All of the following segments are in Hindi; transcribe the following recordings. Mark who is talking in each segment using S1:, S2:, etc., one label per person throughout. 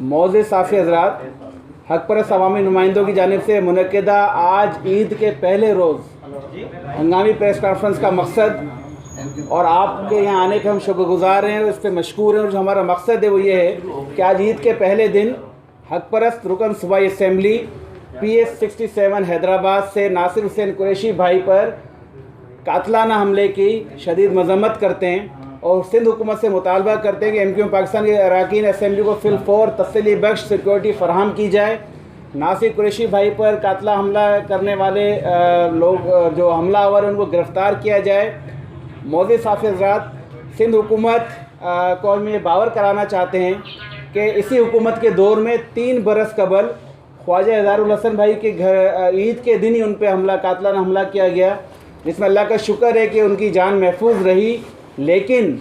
S1: मौज़ साफ़ी हज़रात, हक़ परस्त अवामी नुमाइंदों की जानिब से मुनक़्क़दा आज ईद के पहले रोज़ हंगामी प्रेस कॉन्फ्रेंस का मकसद और आपके यहाँ आने पे हम शुक्रगुज़ार हैं और इस पर मशकूर हैं। और जो हमारा मकसद है वो ये है कि आज ईद के पहले दिन हक़ परस्त रुकन सूबाई असम्बली PS 67 हैदराबाद से नासिर हुसैन कुरैशी भाई पर कातलाना हमले की शदीद मज़म्मत करते हैं और सिंध हुकूमत से मुतालबा करते हैं कि MQM पाकिस्तान के अरकान असम्बली को फिलफौर तसल्ली बख्श सिक्योरिटी फराहम की जाए। नासिर कुरैशी भाई पर कातला हमला करने वाले लोग जो हमलावर हैं उनको गिरफ़्तार किया जाए। मौज़ साफ़ी हज़रात, सिंध हुकूमत को हम ये बावर कराना चाहते हैं कि इसी हुकूमत के दौर में 3 बरस कबल ख्वाजा इज़हारुल हसन भाई के घर ईद के दिन ही उन पर कातलाना हमला किया गया, जिसमें अल्लाह का शुक्र है कि उनकी जान महफूज रही, लेकिन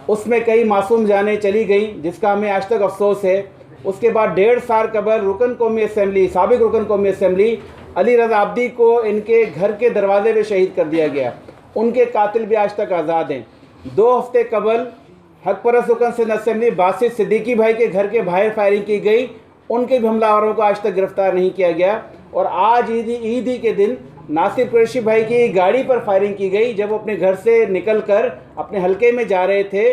S1: उसमें कई मासूम जानें चली गई जिसका हमें आज तक अफसोस है। उसके बाद 1.5 साल कबल रुकन कौमी असम्बली साबिक रुकन कौमी असम्बली अली रज़ा आब्दी को इनके घर के दरवाजे पे शहीद कर दिया गया। उनके कातिल भी आज तक आज़ाद हैं। 2 हफ्ते कबल हक़ परस्त रुकन सिंध असम्बली बासित सिद्दीकी भाई के घर के बाहर फायरिंग की गई, उनके भी हमलावरों को आज तक गिरफ़्तार नहीं किया गया। और आज ईदी के दिन नासिर कुरैशी भाई की गाड़ी पर फायरिंग की गई जब वो अपने घर से निकलकर अपने हलके में जा रहे थे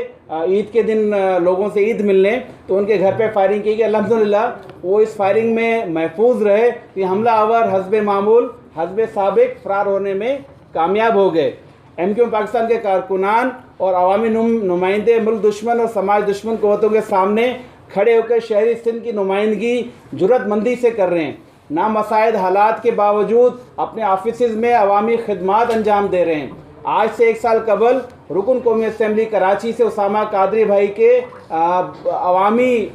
S1: ईद के दिन लोगों से ईद मिलने, तो उनके घर पे फायरिंग की गई। अल्हम्दुलिल्लाह वो इस फायरिंग में महफूज रहे कि हमलावर हस्बे मामूल हस्बे साबिक फ़रार होने में कामयाब हो गए। MQM पाकिस्तान के कारकुनान और अवामी नुमाइंदे मुल्क दुश्मन और समाज दुश्मन क़ुव्वतों के सामने खड़े होकर शहरी सिंध की नुमाइंदगी जुर्रतमंदी से कर रहे हैं। नामसाइद हालात के बावजूद अपने ऑफिस में अवामी खिदमात अंजाम दे रहे हैं। आज से 1 साल कबल रुकन कौमी असम्बली कराची से उसामा कादरी भाई के अवामी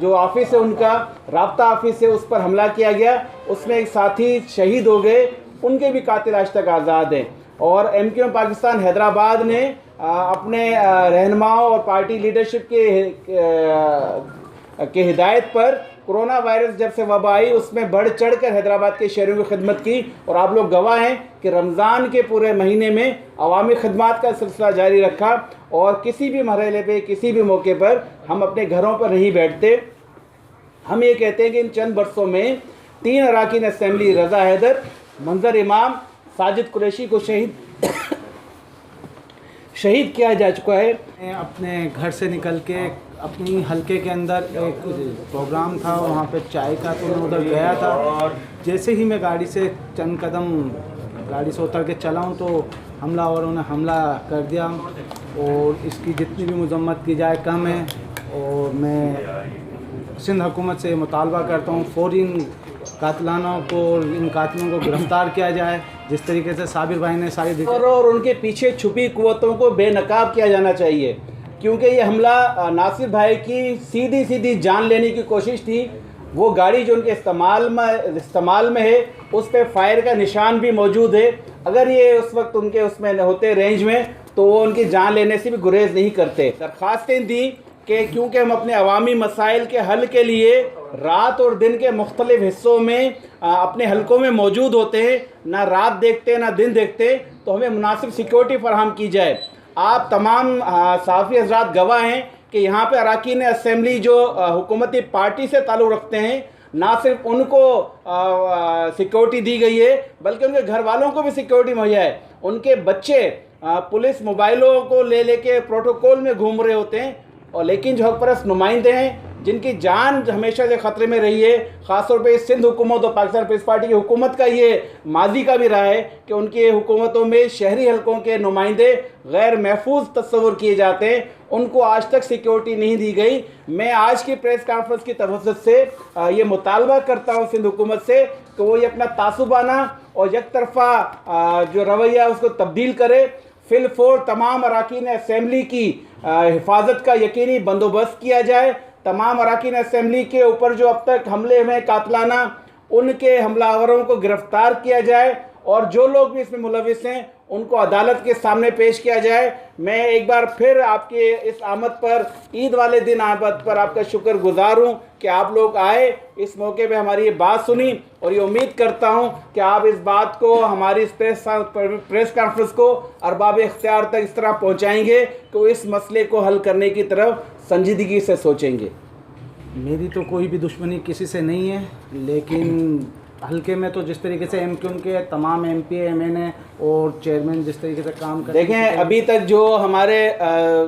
S1: जो ऑफिस है उनका राब्ता ऑफिस है उस पर हमला किया गया, उसमें एक साथी शहीद हो गए, उनके भी कातिल आज तक आज़ाद हैं। और MQM पाकिस्तान हैदराबाद ने अपने रहनुमाओं और पार्टी लीडरशिप के हिदायत पर कोरोना वायरस जब से वबा आई उसमें बढ़ चढ़ कर हैदराबाद के शहरों की खिदमत की। और आप लोग गवाह हैं कि रमज़ान के पूरे महीने में अवामी खिदमात का सिलसिला जारी रखा और किसी भी मरहले पे किसी भी मौके पर हम अपने घरों पर नहीं बैठते। हम ये कहते हैं कि इन चंद बरसों में 3 अरकान असम्बली रज़ा हैदर, मंजर इमाम, साजिद कुरैशी को शहीद किया जा चुका है।
S2: अपने घर से निकल के अपनी हलके के अंदर एक प्रोग्राम था, वहाँ पे चाय का, तो मैं उधर गया था। जैसे ही मैं गाड़ी से चंद कदम गाड़ी से उतर के चला हूँ तो हमलावरों ने हमला कर दिया और इसकी जितनी भी मजम्मत की जाए कम है। और मैं सिंध हुकूमत से मुतालबा करता हूँ फ़ौरी कातलानों को, इन कातिलों को गिरफ़्तार किया जाए, जिस तरीके से साबिर भाई ने सारी
S1: और उनके पीछे छुपी कुव्वतों को बेनकाब किया जाना चाहिए, क्योंकि ये हमला नासिर भाई की सीधी जान लेने की कोशिश थी। वो गाड़ी जो उनके इस्तेमाल में है उस पर फायर का निशान भी मौजूद है। अगर ये उस वक्त उनके उसमें होते रेंज में तो वो उनकी जान लेने से भी गुरेज नहीं करते। दरख्वास्तें दी कि क्योंकि हम अपने अवामी मसाइल के हल के लिए रात और दिन के मुख्तलिफ हिस्सों में अपने हलकों में मौजूद होते हैं, ना रात देखते ना दिन देखते, तो हमें मुनासिब सिक्योरिटी फराहम की जाए। आप तमाम साफ़ी हज़रात गवाह हैं कि यहाँ पे अरकान असम्बली जो हुकूमती पार्टी से ताल्लुक़ रखते हैं, ना सिर्फ उनको सिक्योरिटी दी गई है बल्कि उनके घर वालों को भी सिक्योरिटी मुहैया है। उनके बच्चे पुलिस मोबाइलों को लेके प्रोटोकॉल में घूम रहे होते हैं। और लेकिन जो हक़ परस्त नुमाइंदे हैं जिनकी जान हमेशा से ख़तरे में रही है, ख़ासतौर पे सिंध हुकूमत और पाकिस्तान पीपल्स पार्टी की हुकूमत का ये माजी का भी रहा है कि उनकी हुकूमतों में शहरी हलकों के नुमाइंदे गैर महफूज तस्वुर किए जाते हैं, उनको आज तक सिक्योरिटी नहीं दी गई। मैं आज की प्रेस कॉन्फ्रेंस की तवज्जुह से ये मुतालबा करता हूँ सिंध हुकूमत से कि वो ये अपना तासुबाना और एक तरफ़ा जो रवैया उसको तब्दील करे। फिलफौर तमाम अरकान असम्बली की हिफाजत का यकीनी बंदोबस्त किया जाए। तमाम अरकान असम्बली के ऊपर जो अब तक हमले हुए कातलाना, उनके हमलावरों को गिरफ़्तार किया जाए और जो लोग भी इसमें मुलविस हैं उनको अदालत के सामने पेश किया जाए। मैं एक बार फिर आपके इस आमद पर, ईद वाले दिन आमद पर आपका शुक्रगुजार हूँ कि आप लोग आए, इस मौके पे हमारी ये बात सुनी और ये उम्मीद करता हूँ कि आप इस बात को, हमारी इस प्रेस कॉन्फ्रेंस को अरबाब इख्तियार तक इस तरह पहुँचाएँगे कि वो इस मसले को हल करने की तरफ संजीदगी से सोचेंगे।
S2: मेरी तो कोई भी दुश्मनी किसी से नहीं है, लेकिन हल्के में तो जिस तरीके से एमक्यूएम के तमाम एमपी एमएनए और चेयरमैन जिस तरीके से काम करते
S1: देखें, अभी तक जो हमारे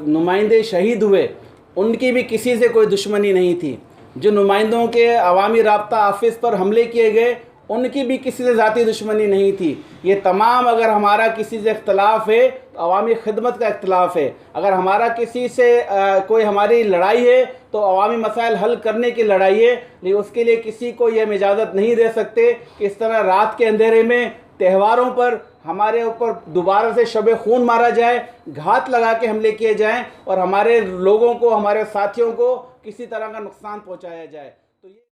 S1: नुमाइंदे शहीद हुए उनकी भी किसी से कोई दुश्मनी नहीं थी। जो नुमाइंदों के अवामी राब्ता ऑफिस पर हमले किए गए उनकी भी किसी से ज़ाती दुश्मनी नहीं थी। ये तमाम, अगर हमारा किसी से इख्तलाफ है तो अवामी खिदमत का इख्तलाफ है। अगर हमारा किसी से कोई हमारी लड़ाई है तो अवामी मसाइल हल करने की लड़ाई है, लेकिन उसके लिए किसी को ये हम इजाज़त नहीं दे सकते कि इस तरह रात के अंधेरे में त्योहारों पर हमारे ऊपर दोबारा से शब खून मारा जाए, घात लगा के हमले किए जाएं और हमारे लोगों को, हमारे साथियों को किसी तरह का नुकसान पहुंचाया जाए। तो ये